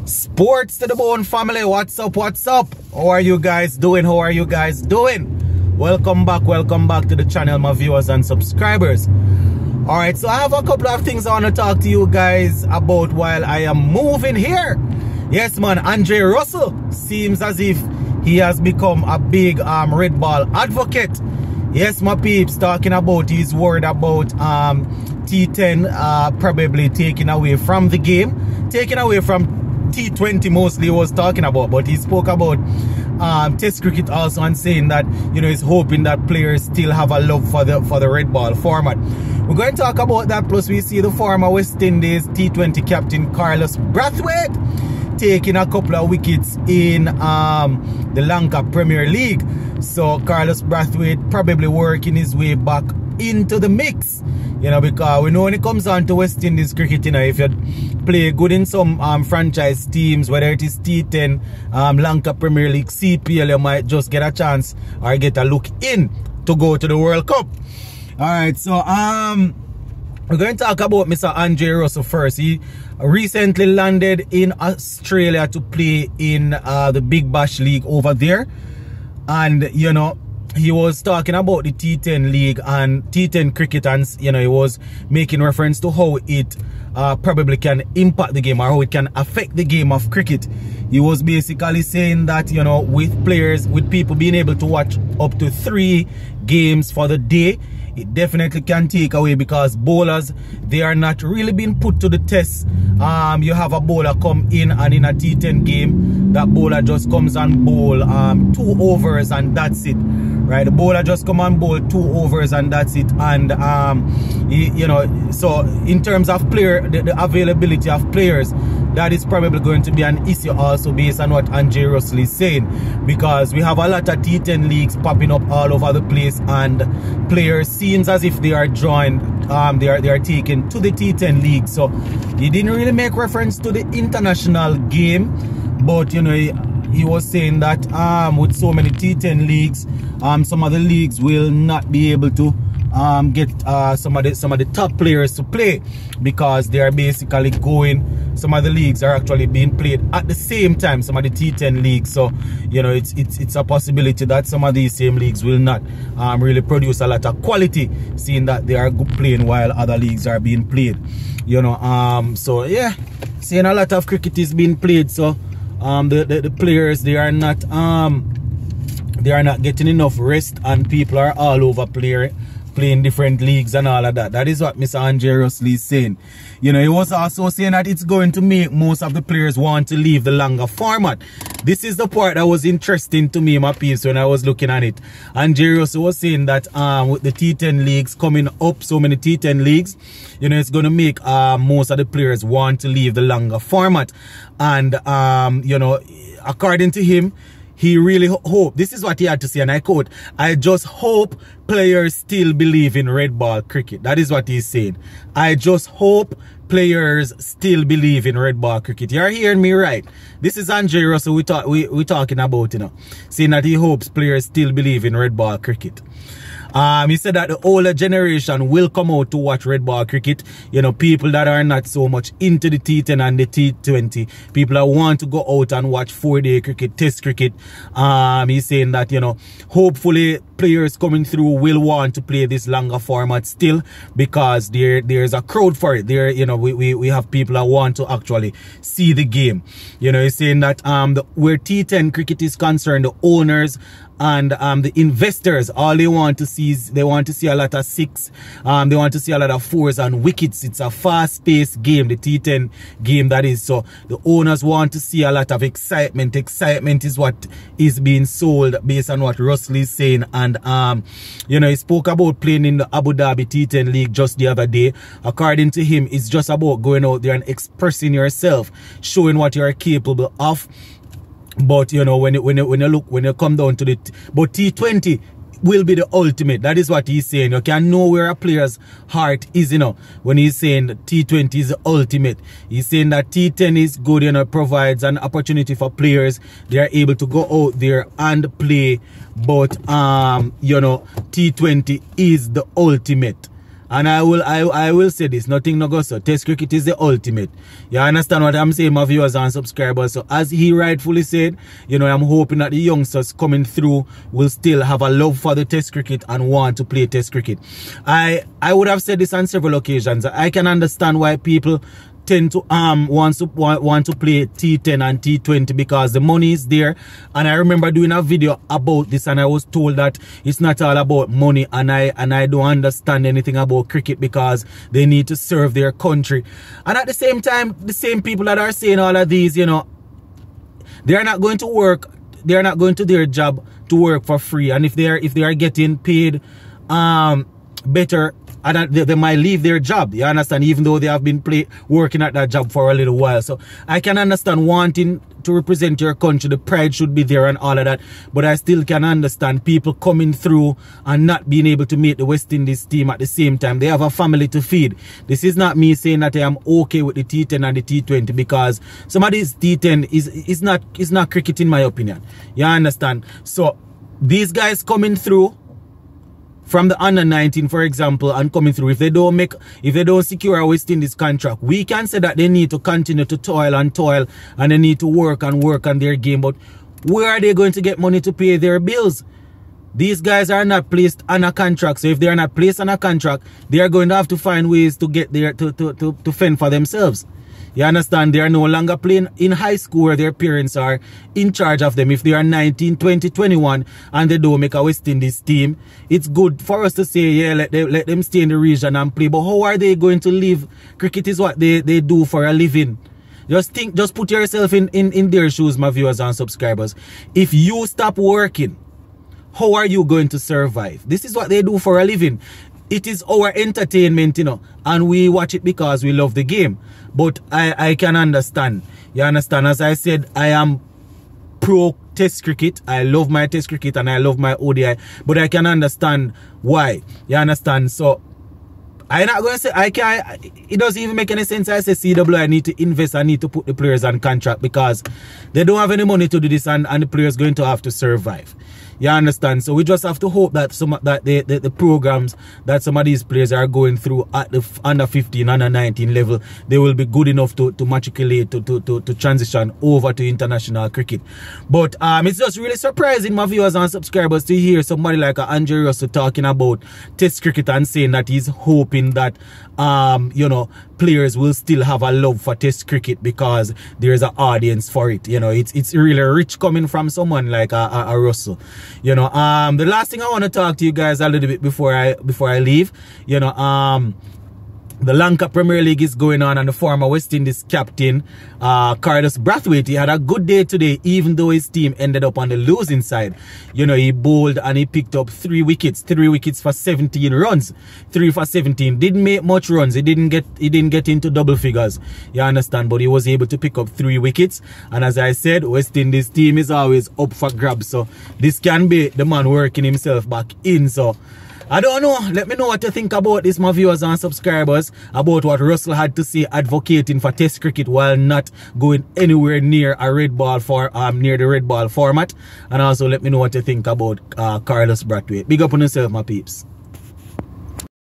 Sports to the bone family, what's up, what's up? How are you guys doing? How are you guys doing? Welcome back to the channel, my viewers and subscribers. Alright, so I have a couple of things I want to talk to you guys about while I am moving here. Yes man, Andre Russell seems as if he has become a big red ball advocate. Yes my peeps, talking about he's worried about T10 probably taken away from the game, taken away from T20 mostly was talking about, but he spoke about test cricket also and saying that, you know, he's hoping that players still have a love for the red ball format. We're going to talk about that, plus we see the former West Indies T20 captain Carlos Brathwaite taking a couple of wickets in the Lanka Premier League. So Carlos Brathwaite probably working his way back into the mix, you know, because we know when it comes on to West Indies cricket, you know, if you play good in some franchise teams, whether it is T10, Lanka Premier League, CPL, you might just get a chance or get a look in to go to the World Cup. Alright, so we're going to talk about Mr. Andre Russell first. He recently landed in Australia to play in the Big Bash League over there, and you know, he was talking about the T10 league and T10 cricket, and you know, he was making reference to how it probably can impact the game or how it can affect the game of cricket. He was basically saying that, you know, with players, with people being able to watch up to 3 games for the day, it definitely can take away, because bowlers, they are not really being put to the test. You have a bowler come in, and in a T10 game, that bowler just comes and bowl 2 overs and that's it, right? The bowler just come and bowl 2 overs and that's it. And you know, so in terms of player, the availability of players, that is probably going to be an issue also, based on what Andre Russell is saying, because we have a lot of T10 leagues popping up all over the place, and players seems as if they are joined, they are taken to the T10 league. So he didn't really make reference to the international game, but you know, he was saying that with so many T10 leagues, some of the leagues will not be able to get some of the top players to play, because they are basically going, some of the leagues are actually being played at the same time, some of the T10 leagues. So you know, it's a possibility that some of these same leagues will not really produce a lot of quality, seeing that they are playing while other leagues are being played, you know. So yeah, seeing a lot of cricket is being played, so the players, they are not getting enough rest, and people are all over playing different leagues and all of that. That is what Mr. Andre Russell is saying. You know, he was also saying that it's going to make most of the players want to leave the longer format. This is the part that was interesting to me, my piece, when I was looking at it. Andre Russell was saying that with the T10 leagues coming up, so many T10 leagues, you know, it's going to make most of the players want to leave the longer format. And you know, according to him, he really hope, this is what he had to say, and I quote, "I just hope players still believe in red ball cricket." That is what he's saying. I just hope players still believe in red ball cricket. You're hearing me right? This is Andre Russell we talking about, you know, saying that he hopes players still believe in red ball cricket. He said that the older generation will come out to watch red ball cricket. You know, people that are not so much into the T10 and the T20, people that want to go out and watch 4-day cricket, test cricket. He's saying that, you know, hopefully players coming through will want to play this longer format still, because there's a crowd for it. There, you know, we have people that want to actually see the game. You know, he's saying that where T10 cricket is concerned, the owners and the investors, all they want to see is, they want to see a lot of 6, they want to see a lot of 4s and wickets. It's a fast-paced game, the T10 game, that is. So the owners want to see a lot of excitement. Excitement is what is being sold, based on what Russell is saying. And you know, he spoke about playing in the Abu Dhabi T10 league just the other day. According to him, it's just about going out there and expressing yourself, showing what you're capable of. But you know, when you come down to but T20 will be the ultimate. That is what he's saying. You can know where a player's heart is, you know, when he's saying that T20 is the ultimate. He's saying that T10 is good, you know, provides an opportunity for players. They are able to go out there and play. But you know, T20 is the ultimate. And I will say this, nothing no go so. Test cricket is the ultimate. You understand what I'm saying, my viewers and subscribers? So as he rightfully said, you know, I'm hoping that the youngsters coming through will still have a love for the test cricket and want to play test cricket. I would have said this on several occasions. I can understand why people tend to want to play T10 and T20 because the money is there. And I remember doing a video about this, and I was told that it's not all about money, and I don't understand anything about cricket because they need to serve their country. And at the same time, the same people that are saying all of these, you know, they are not going to work, they are not going to their job to work for free. And if they are getting paid better, and they might leave their job, you understand, even though they have been working at that job for a little while. So I can understand wanting to represent your country, the pride should be there and all of that, but I still can understand people coming through and not being able to make the West Indies team at the same time. They have a family to feed. This is not me saying that I am okay with the T10 and the T20, because some of this T10 is not cricket in my opinion. You understand? So these guys coming through from the under 19, for example, and coming through, if they don't secure a West Indies contract, we can say that they need to continue to toil, and they need to work on their game. But where are they going to get money to pay their bills? These guys are not placed on a contract. So if they are not placed on a contract, they are going to have to find ways to get there to fend for themselves. You understand? They are no longer playing in high school where their parents are in charge of them. If they are 19, 20, 21 and they don't make a West Indies team, it's good for us to say, yeah, let them stay in the region and play. But how are they going to live? Cricket is what they do for a living. Just put yourself in their shoes, my viewers and subscribers. If you stop working, how are you going to survive? This is what they do for a living. It is our entertainment, you know, and we watch it because we love the game. But I can understand. You understand? As I said, I am pro test cricket. I love my test cricket and I love my ODI. But I can understand why. You understand? So I'm not going to say I can't. It doesn't even make any sense. I say CW, I need to invest. I need to put the players on contract because they don't have any money to do this, and the players going to have to survive. You understand? So we just have to hope that the programs that some of these players are going through at the under 15, under 19 level, they will be good enough to matriculate, to transition over to international cricket. But it's just really surprising, my viewers and subscribers, to hear somebody like Andre Russell talking about test cricket and saying that he's hoping that you know, players will still have a love for test cricket because there's an audience for it. You know, it's really rich coming from someone like a Russell. You know, the last thing I want to talk to you guys a little bit before I leave, you know, the Lanka Premier League is going on, and the former West Indies captain, Carlos Brathwaite, he had a good day today, even though his team ended up on the losing side. You know, he bowled and he picked up 3 wickets for 17 runs. 3 for 17. Didn't make much runs. He didn't get into double figures. You understand? But he was able to pick up 3 wickets. And as I said, West Indies team is always up for grabs. So this can be the man working himself back in. So I don't know. Let me know what you think about this, my viewers and subscribers, about what Russell had to say advocating for test cricket while not going anywhere near a red ball near the red ball format. And also let me know what you think about Carlos Brathwaite. Big up on yourself, my peeps.